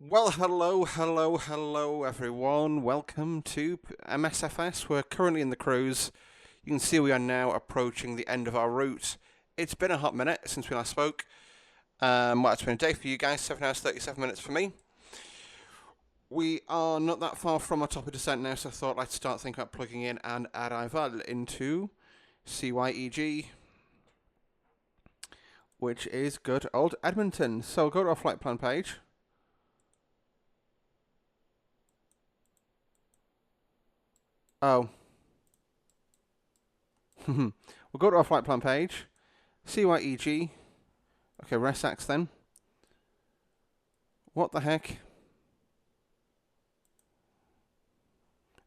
Well, hello everyone. Welcome to MSFS. We're currently in the cruise. You can see we are now approaching the end of our route. It's been a hot minute since we last spoke. Well, it's been a day for you guys, 7 hours, 37 minutes for me. We are not that far from our top of descent now, so I thought I'd start thinking about plugging in an arrival into CYEG, which is good old Edmonton. So we'll go to our flight plan page. Oh. We'll go to our flight plan page. CYEG. Okay, RESAX then. What the heck?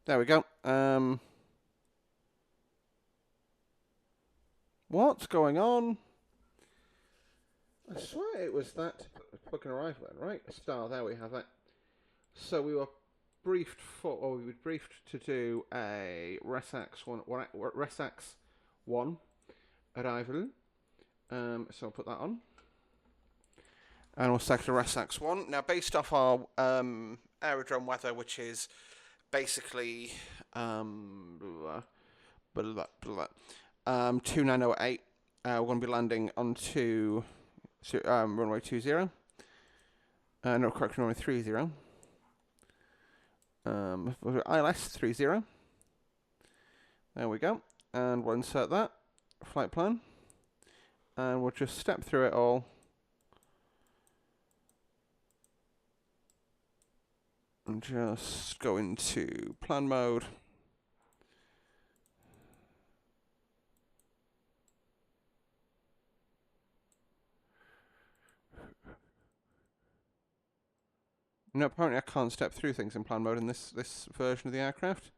There we go. What's going on? I swear it was that fucking arrival then, right? Star, there we have it. So we were briefed to do a RESAX 1 arrival. So I'll put that on. And we'll select a RESAX 1. Now, based off our aerodrome weather, which is basically 2908, we're going to be landing onto runway 20. No, correct, runway 30. ILS 30. There we go. And we'll insert that flight plan. And we'll just step through it all. And just go into plan mode. No, apparently I can't step through things in plan mode in this version of the aircraft.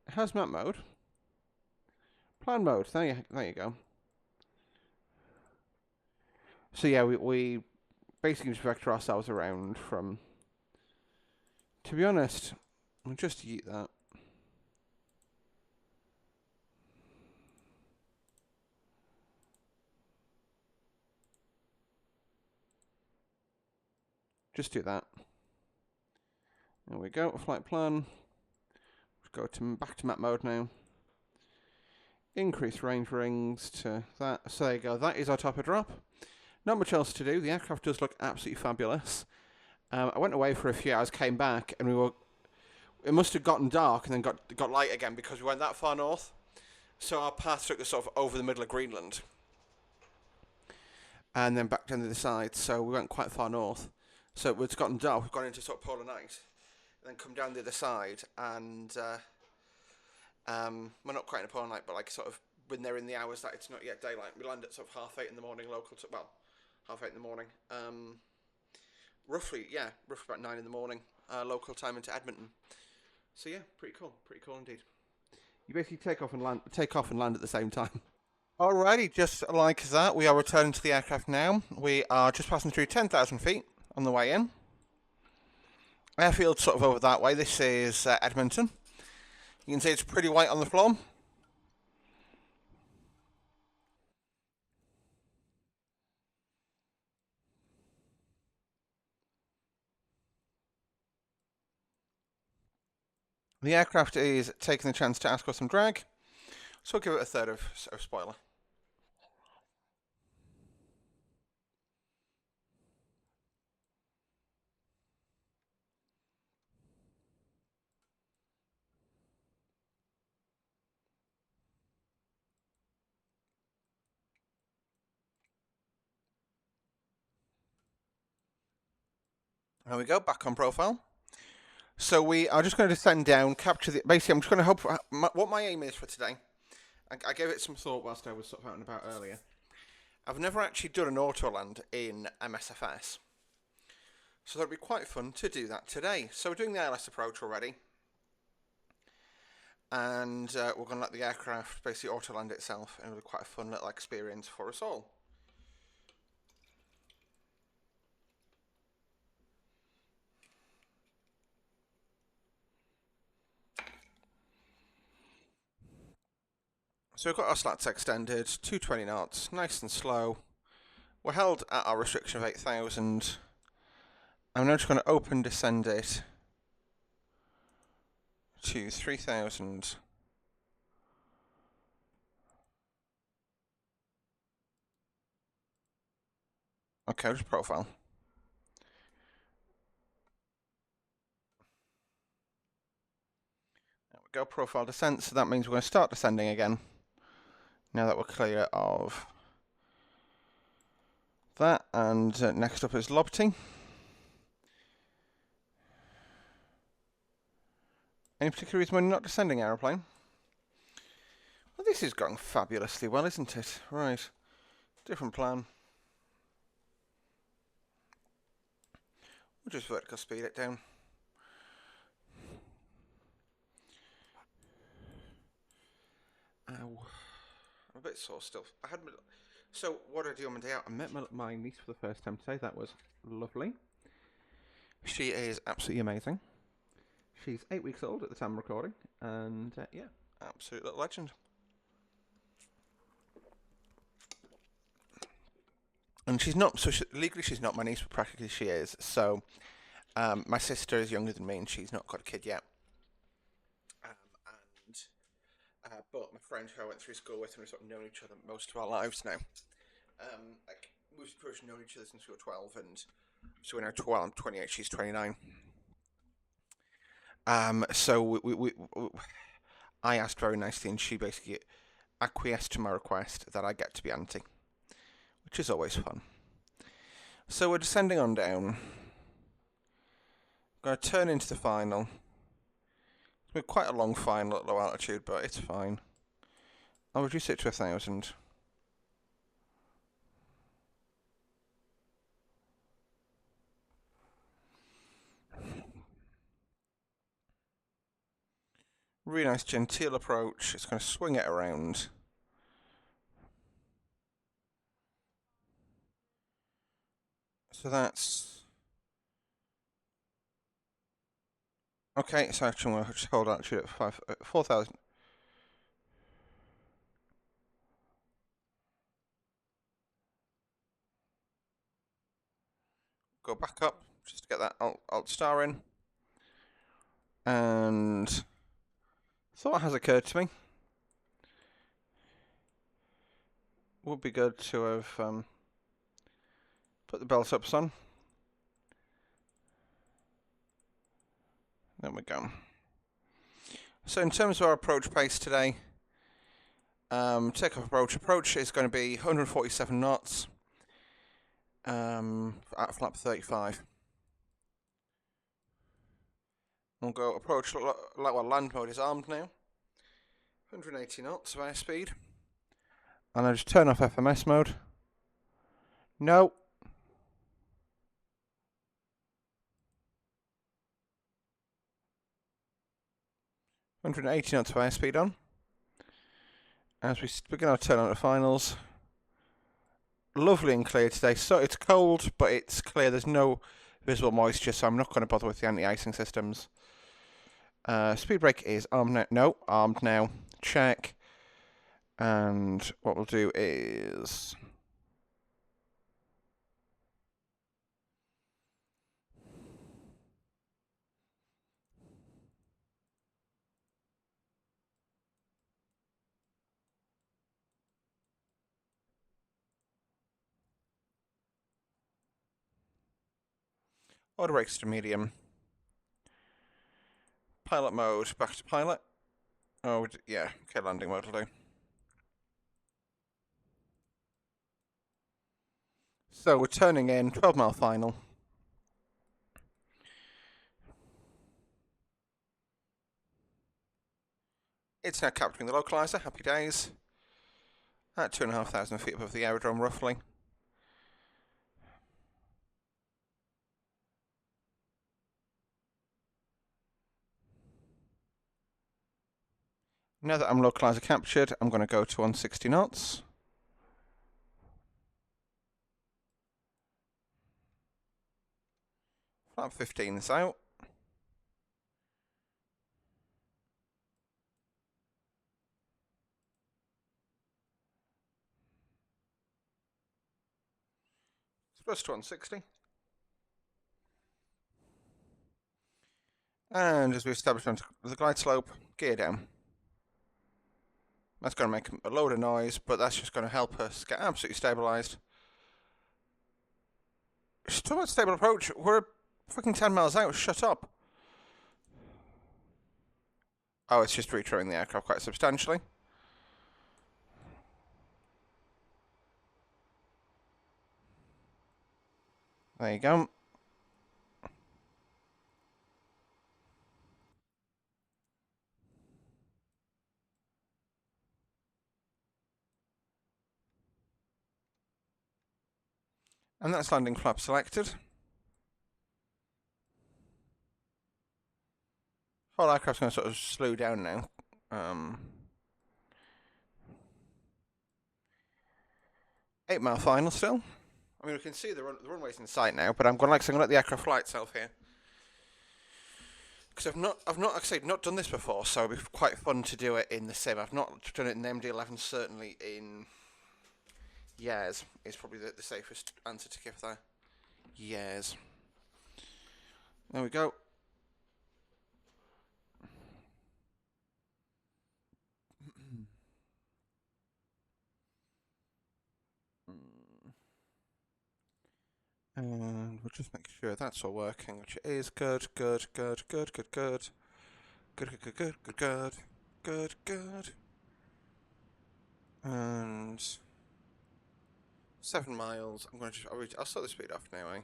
It has map mode. Plan mode, there you go. So yeah, we basically just vector ourselves around from... To be honest, we'll just yeet that. Just do that. There we go, flight plan. Go back to map mode now. Increase range rings to that. So there you go, that is our top of drop. Not much else to do. The aircraft does look absolutely fabulous. I went away for a few hours, came back, and it must have gotten dark and then got light again because we went that far north. So our path took us sort of over the middle of Greenland. And then back down to the side, so we went quite far north. So it's gotten dark, we've gone into sort of polar night. And then come down the other side, and we're not quite in a polar night, but like sort of when they're in the hours that it's not yet daylight. We land at sort of 8:30 in the morning, local to, well, 8:30 in the morning. Roughly about 9 in the morning, local time into Edmonton. So yeah, pretty cool indeed. You basically take off and land at the same time. Alrighty, just like that, we are returning to the aircraft now. We are just passing through 10,000 feet on the way in. Airfield's sort of over that way. This is Edmonton. You can see it's pretty white on the floor. The aircraft is taking the chance to ask us some drag, so we'll give it a third of spoiler. There we go, back on profile. So we are just going to descend down, capture the... Basically, I'm just going to hope... what my aim is for today, I gave it some thought whilst I was sort of out and about earlier. I've never actually done an autoland in MSFS. So that'd be quite fun to do that today. So we're doing the ILS approach already. And we're going to let the aircraft basically autoland itself. And it'll be quite a fun little experience for us all. So we've got our slats extended, 220 knots, nice and slow. We're held at our restriction of 8,000. I'm now just going to open descend it to 3000. Okay, just profile. There we go, profile descent. So that means we're going to start descending again. Now that we're clear of that. And next up is lobting. Any particular reason why you're not descending, aeroplane? Well, this is going fabulously well, isn't it? Right. Different plan. We'll just vertical speed it down. Ow. I'm a bit sore still. So, what did I do on my day out? I met my niece for the first time today. That was lovely. She is absolutely amazing. She's 8 weeks old at the time of recording. And, yeah, absolute little legend. And she's not, so legally she's not my niece, but practically she is. So, my sister is younger than me and she's not got a kid yet. But my friend who I went through school with and we've sort of known each other most of our lives now. We've pretty much known each other since we were 12, and so we're now 12. I'm 28, she's 29. So I asked very nicely, and she basically acquiesced to my request that I get to be auntie, which is always fun. So we're descending on down. Going to turn into the final. It's been quite a long final at low altitude, but it's fine. I'll reduce it to 1000. Really nice genteel approach. It's going to swing it around. So that's... Okay, so actually I'm going to just hold altitude at 4,000. Go back up, just to get that alt star in. And thought has occurred to me. Would be good to have put the belt ups on. There we go. So in terms of our approach pace today, takeoff approach is going to be 147 knots at flap 35. We'll go approach, land mode is armed now. 180 knots of airspeed. And I'll just turn off FMS mode. No. .180 knots of airspeed on. As we begin our turn on to finals. Lovely and clear today. So it's cold, but it's clear. There's no visible moisture, so I'm not going to bother with the anti-icing systems. Speed brake is armed now. No, armed now. Check. And what we'll do is... Auto brakes to medium. Pilot mode, back to pilot. Oh, yeah, okay, landing mode will do. So we're turning in, 12-mile final. It's now capturing the localizer, happy days. At 2,500 feet above the aerodrome, roughly. Now that I'm localizer captured, I'm going to go to 160 knots. Flap 15 is out. It's plus to 160. And as we established onto the glide slope, gear down. That's going to make a load of noise, but that's just going to help us get absolutely stabilised. Talk about stable approach. We're fucking 10 miles out. Shut up. Oh, it's just retrimming the aircraft quite substantially. There you go. And that's landing flap selected. Whole aircraft's going to sort of slow down now. 8 mile final still. I mean, we can see the runway's in sight now, but I'm going to let the aircraft fly itself here. Because I've not, like I say, not done this before, so it'd be quite fun to do it in the sim. I've not done it in the MD11, certainly in years. Is probably the safest answer to give there. Years. There we go. And we'll just make sure that's all working, which it is. Good. And 7 miles. I'm going to I'll start the speed off now, eh?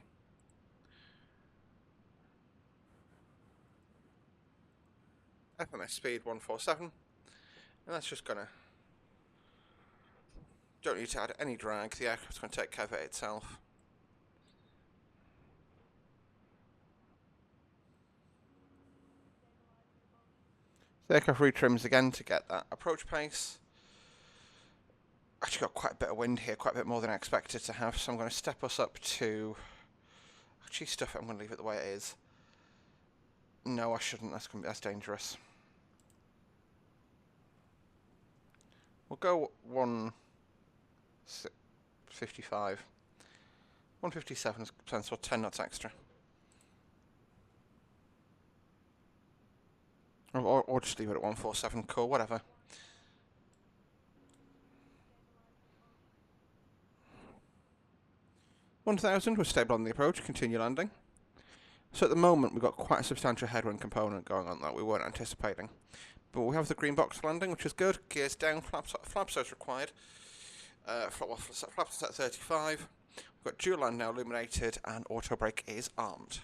FMS speed 147. And that's just gonna... Don't need to add any drag. The aircraft's going to take care of it itself. The aircraft retrims again to get that approach pace. Actually got quite a bit of wind here, quite a bit more than I expected to have, so I'm going to step us up to... Actually, stuff it, I'm going to leave it the way it is. No, I shouldn't, that's dangerous. We'll go 155. 157 is or 10 knots extra. Or just leave it at 147, cool, whatever. $1,000, we're stable on the approach, continue landing. So at the moment we've got quite a substantial headwind component going on that we weren't anticipating. But we have the green box landing, which is good. Gears down, flaps as required. Flaps at 35. We've got dual land now illuminated, and auto brake is armed.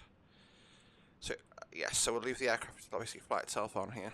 So yes, so we'll leave the aircraft to obviously fly itself on here.